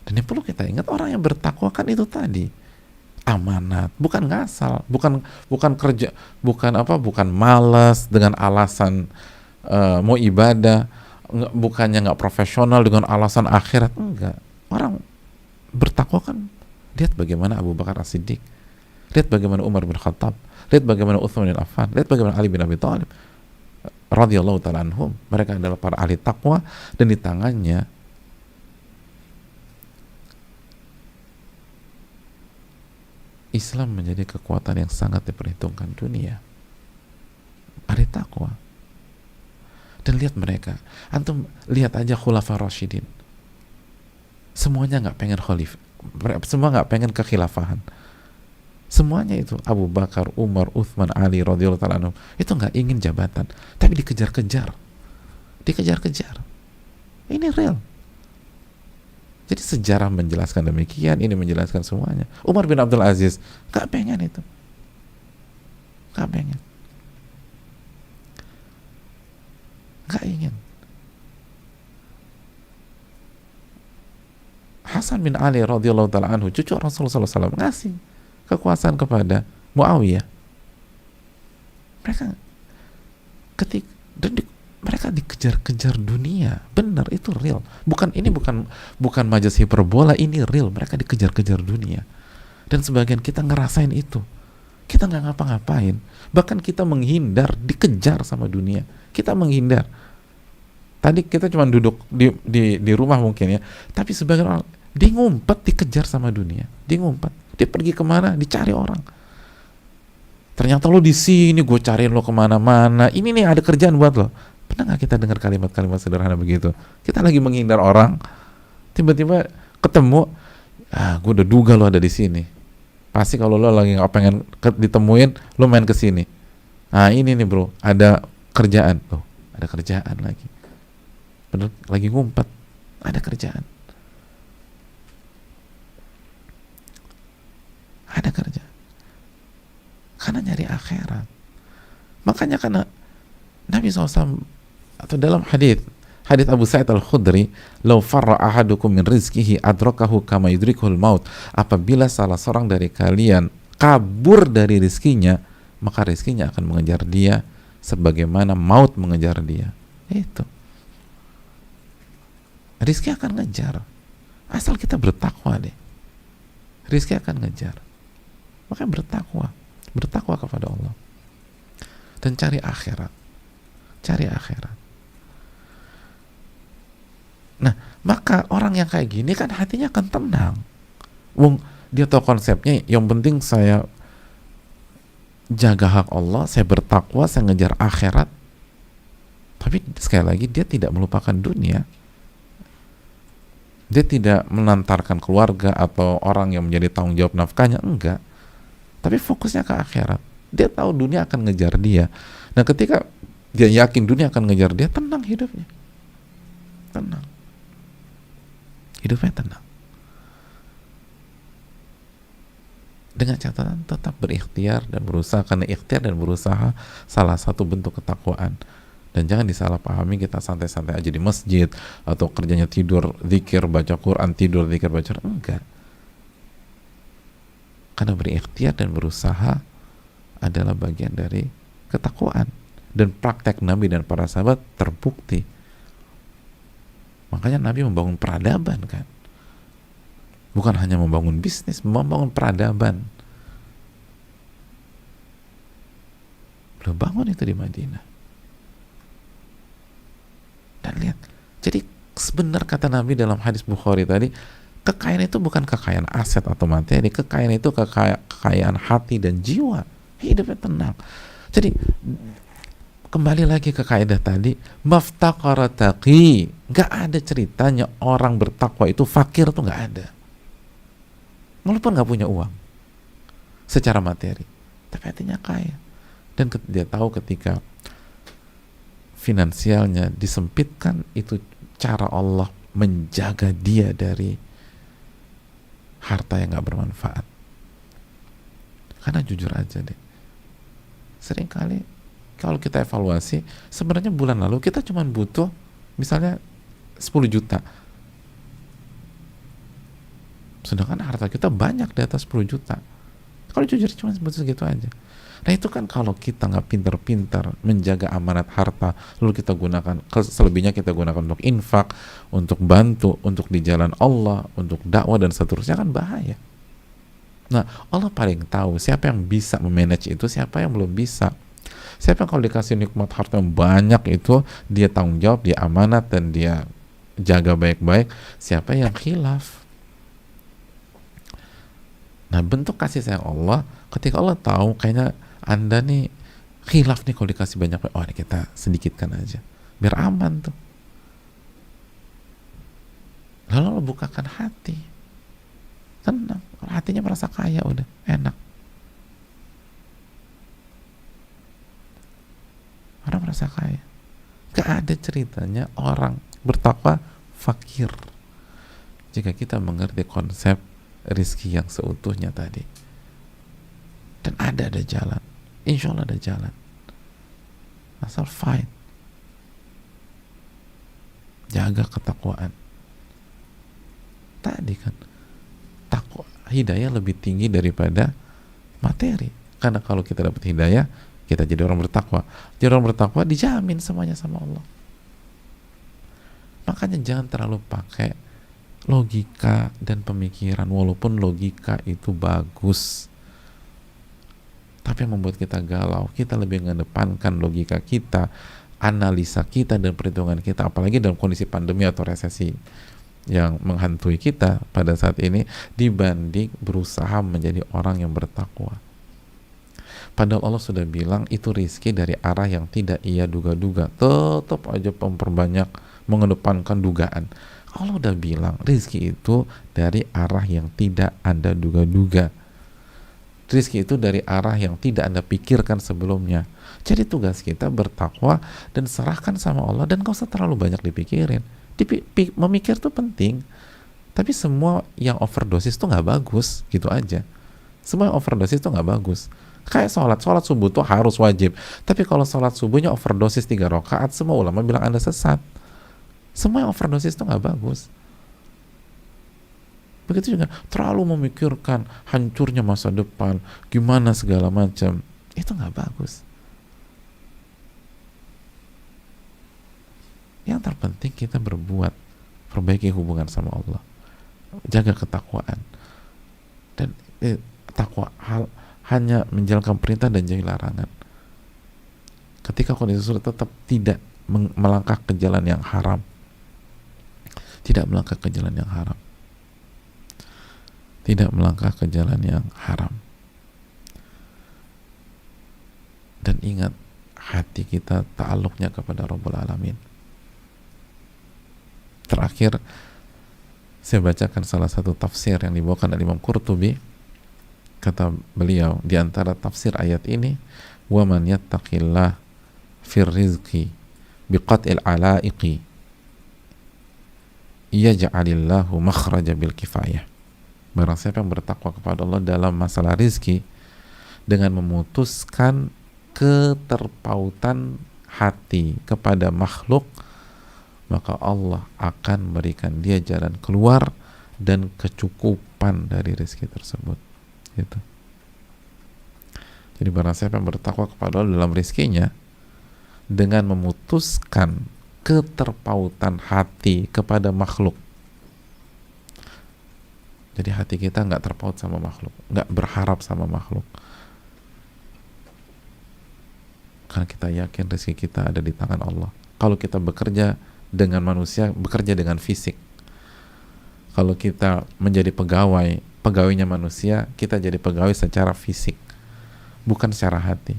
Dan yang perlu kita ingat, orang yang bertakwa kan itu tadi amanat, bukan ngasal, bukan kerja, bukan malas dengan alasan mau ibadah, bukannya nggak profesional dengan alasan akhirat, enggak. Orang bertakwa kan, lihat bagaimana Abu Bakar As-Siddiq, lihat bagaimana Umar bin Khattab, lihat bagaimana Utsman bin Affan, lihat bagaimana Ali bin Abi Thalib radhiyallahu ta'ala anhum. Mereka adalah para ahli takwa, dan di tangannya Islam menjadi kekuatan yang sangat diperhitungkan dunia. Ahli takwa. Dan lihat mereka, antum lihat aja Khulafa Rasyidin, semuanya nggak pengen khalifah, semua nggak pengen kekhilafahan, semuanya itu Abu Bakar, Umar, Uthman, Ali radhiyallahu ta'ala anhum, itu nggak ingin jabatan, tapi dikejar-kejar. Ini real. Jadi sejarah menjelaskan demikian, ini menjelaskan semuanya. Umar bin Abdul Aziz nggak pengen itu, nggak ingin. Hasan bin Ali radhiyallahu ta'ala anhu, cucu Rasulullah SAW, ngasih kekuasaan kepada Muawiyah. Mereka mereka dikejar-kejar dunia. Benar, itu real. Bukan majas hiperbola, ini real. Mereka dikejar-kejar dunia. Dan sebagian kita ngerasain itu. Kita nggak ngapa-ngapain. Bahkan kita menghindar, dikejar sama dunia. Kita menghindar. Tadi kita cuma duduk di rumah mungkin ya. Tapi sebagian orang, dia ngumpet, dikejar sama dunia. Dia ngumpet. Dia pergi kemana? Dicari orang. Ternyata lo di sini, gue cariin lo kemana-mana. Ini nih ada kerjaan buat lo. Pernah nggak kita dengar kalimat-kalimat sederhana begitu? Kita lagi menghindar orang, tiba-tiba ketemu, gue udah duga lo ada di sini. Pasti kalau lo lagi nggak pengen ditemuin, lo main ke sini. Ini nih bro, ada kerjaan. Loh, ada kerjaan lagi. Bener, lagi ngumpet, ada kerjaan. Ada kerjaan. Karena nyari akhirat. Makanya karena Nabi SAW, atau dalam hadits Abu Sa'id Al-Khudri, "Lau farra ahadukum min rizqihi adrakahu kama yudrikul maut." Apabila salah seorang dari kalian kabur dari rizkinya, maka rizkinya akan mengejar dia sebagaimana maut mengejar dia. Itu. Rizki akan ngejar. Asal kita bertakwa deh. Rizki akan ngejar. Maka bertakwa kepada Allah. Dan cari akhirat. Nah, maka orang yang kayak gini kan hatinya akan tenang. Dia tahu konsepnya, yang penting saya jaga hak Allah, saya bertakwa, saya ngejar akhirat. Tapi sekali lagi, dia tidak melupakan dunia. Dia tidak menantarkan keluarga atau orang yang menjadi tanggung jawab nafkahnya, enggak. Tapi fokusnya ke akhirat. Dia tahu dunia akan ngejar dia. Nah, ketika dia yakin dunia akan ngejar dia, tenang hidupnya. Hidupnya tenang. Dengan catatan tetap berikhtiar dan berusaha, karena ikhtiar dan berusaha salah satu bentuk ketakwaan. Dan jangan disalahpahami kita santai-santai aja di masjid atau kerjanya tidur, zikir, baca Quran, tidur, zikir, baca Quran. Enggak. Karena berikhtiar dan berusaha adalah bagian dari ketakwaan. Dan praktek Nabi dan para sahabat terbukti. Makanya Nabi membangun peradaban kan. Bukan hanya membangun bisnis, membangun peradaban. Beliau bangun itu di Madinah. Dan lihat, jadi sebenar kata Nabi dalam hadis Bukhari tadi, kekayaan itu bukan kekayaan aset atau materi, kekayaan itu kekayaan hati dan jiwa. Hidupnya tenang. Jadi kembali lagi ke kaidah tadi, maftaqara taqi, nggak ada ceritanya orang bertakwa itu fakir, tuh nggak ada. Walaupun nggak punya uang secara materi, tapi hatinya kaya. Dan dia tahu ketika finansialnya disempitkan, itu cara Allah menjaga dia dari harta yang nggak bermanfaat. Karena jujur aja deh, seringkali kalau kita evaluasi, sebenarnya bulan lalu kita cuma butuh misalnya 10 juta. sedangkan harta kita banyak di atas 10 juta. Kalau jujur cuma segitu aja. Nah itu kan kalau kita nggak pintar-pintar menjaga amanat harta, lalu kita gunakan, selebihnya kita gunakan untuk infak, untuk bantu, untuk di jalan Allah, untuk dakwah dan seterusnya, kan bahaya. Nah Allah paling tahu siapa yang bisa memanage itu, siapa yang belum bisa. Siapa yang kalau dikasih nikmat harta yang banyak itu dia tanggung jawab, dia amanat dan dia jaga baik-baik, siapa yang khilaf. Nah bentuk kasih sayang Allah ketika Allah tahu kayaknya Anda nih khilaf nih kalau dikasih banyak, oh ini kita sedikitkan aja biar aman tuh. Lalu Allah bukakan hati, tenang, hatinya merasa kaya, udah enak, orang merasa kaya. Gak ada ceritanya orang bertakwa fakir jika kita mengerti konsep rizki yang seutuhnya tadi. Dan ada jalan, insya Allah ada jalan, asal fight, jaga ketakwaan tadi kan. Takwa, hidayah lebih tinggi daripada materi, karena kalau kita dapat hidayah kita jadi orang bertakwa. Jadi orang bertakwa dijamin semuanya sama Allah. Makanya jangan terlalu pakai logika dan pemikiran, walaupun logika itu bagus, tapi yang membuat kita galau, kita lebih mengedepankan logika kita, analisa kita dan perhitungan kita, apalagi dalam kondisi pandemi atau resesi yang menghantui kita pada saat ini, dibanding berusaha menjadi orang yang bertakwa. Padahal Allah sudah bilang itu rizki dari arah yang tidak ia duga-duga, tetap aja memperbanyak, mengedepankan dugaan. Allah udah bilang rizki itu dari arah yang tidak Anda duga-duga, rizki itu dari arah yang tidak Anda pikirkan sebelumnya. Jadi tugas kita bertakwa dan serahkan sama Allah, dan gak usah terlalu banyak dipikirin. Memikir tuh penting, tapi semua yang overdosis tuh gak bagus, gitu aja. Semua yang overdosis tuh gak bagus. Kayak sholat subuh tuh harus wajib, tapi kalau sholat subuhnya overdosis 3 rakaat, semua ulama bilang Anda sesat. Semua yang overdosis itu nggak bagus. Begitu juga terlalu memikirkan hancurnya masa depan, gimana segala macam, itu nggak bagus. Yang terpenting kita berbuat, perbaiki hubungan sama Allah, jaga ketakwaan, dan takwa hanya menjalankan perintah dan jauhi larangan. Ketika kondisi sulit, tetap tidak melangkah ke jalan yang haram. Tidak melangkah ke jalan yang haram. Tidak melangkah ke jalan yang haram. Dan ingat, hati kita ta'alluqnya kepada Rabbul Alamin. Terakhir, saya bacakan salah satu tafsir yang dibawakan oleh Imam Qurtubi. Kata beliau, di antara tafsir ayat ini, wa man yattaqillah fir rizqi biqat'il alaiqi yaj'alillahu makhraja bil kifayah. Barang siapa yang bertakwa kepada Allah dalam masalah rizki dengan memutuskan keterpautan hati kepada makhluk, maka Allah akan berikan dia jalan keluar dan kecukupan dari rizki tersebut. Gitu. Jadi barang siapa yang bertakwa kepada Allah dalam rizkinya dengan memutuskan keterpautan hati kepada makhluk. Jadi hati kita nggak terpaut sama makhluk, nggak berharap sama makhluk, karena kita yakin rezeki kita ada di tangan Allah. Kalau kita bekerja dengan manusia, bekerja dengan fisik. Kalau kita menjadi pegawai, pegawainya manusia, kita jadi pegawai secara fisik, bukan secara hati.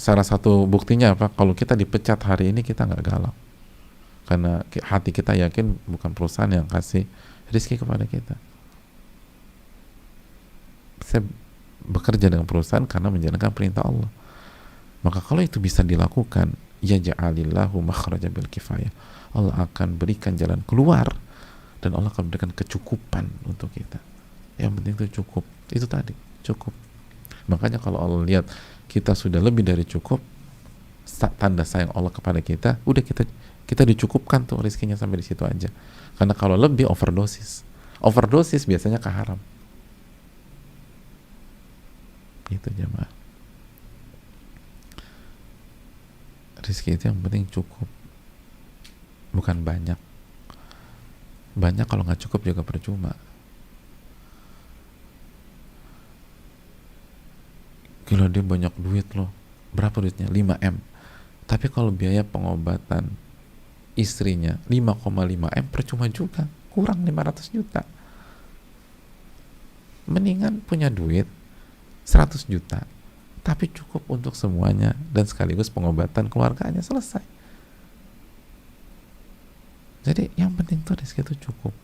Salah satu buktinya apa? Kalau kita dipecat hari ini, kita nggak galau, karena hati kita yakin bukan perusahaan yang kasih rezeki kepada kita. Saya bekerja dengan perusahaan karena menjalankan perintah Allah. Maka kalau itu bisa dilakukan, ya ja'alillahu makhraja bil kifayah, Allah akan berikan jalan keluar dan Allah akan berikan kecukupan untuk kita. Yang penting itu cukup. Itu tadi, cukup. Makanya kalau Allah lihat kita sudah lebih dari cukup, tanda sayang Allah kepada kita, udah kita dicukupkan tuh rezekinya sampai di situ aja. Karena kalau lebih overdosis, Overdosis biasanya ke haram. Itu jemaah. Rizki itu yang penting cukup, bukan banyak. Banyak kalau nggak cukup juga percuma. Gila dia banyak duit loh. Berapa duitnya? 5M. Tapi kalau biaya pengobatan istrinya 5,5M percuma juga. Kurang 500 juta. Mendingan punya duit 100 juta tapi cukup untuk semuanya dan sekaligus pengobatan keluarganya, selesai. Jadi yang penting tuh rezeki itu cukup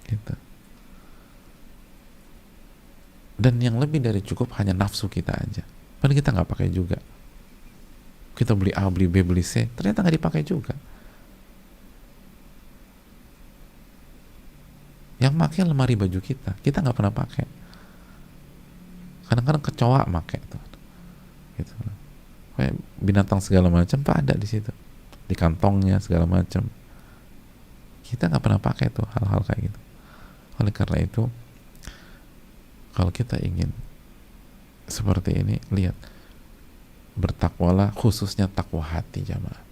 gitu. Dan yang lebih dari cukup hanya nafsu kita aja, padahal kita nggak pakai juga. Kita beli A, beli B, beli C, ternyata nggak dipakai juga. Yang pakai lemari baju kita nggak pernah pakai. Kadang-kadang kecoa make tuh, gitu. Kayak binatang segala macam tuh ada di situ, di kantongnya segala macam. Kita nggak pernah pakai tuh hal-hal kayak gitu. Oleh karena itu, kalau kita ingin seperti ini, lihat, bertakwalah, khususnya takwa hati jamaah,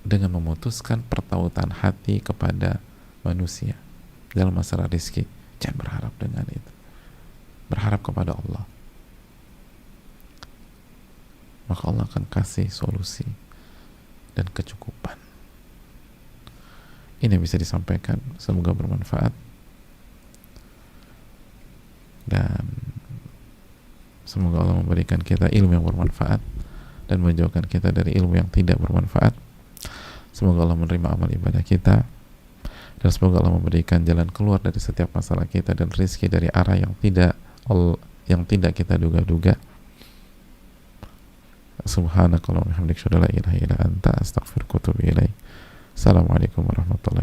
dengan memutuskan pertautan hati kepada manusia dalam masalah rezeki. Jangan berharap dengan itu. Berharap kepada Allah, maka Allah akan kasih solusi dan kecukupan. Ini bisa disampaikan, semoga bermanfaat dan semoga Allah memberikan kita ilmu yang bermanfaat dan menjauhkan kita dari ilmu yang tidak bermanfaat. Semoga Allah menerima amal ibadah kita dan semoga Allah memberikan jalan keluar dari setiap masalah kita dan rezeki dari arah yang tidak kita duga-duga. Subhanakallahumma wa bihamdika, asyhadu an la ilaha illa anta, astaghfiruka wa atubu ilaik. Assalamualaikum warahmatullahi wabarakatuh.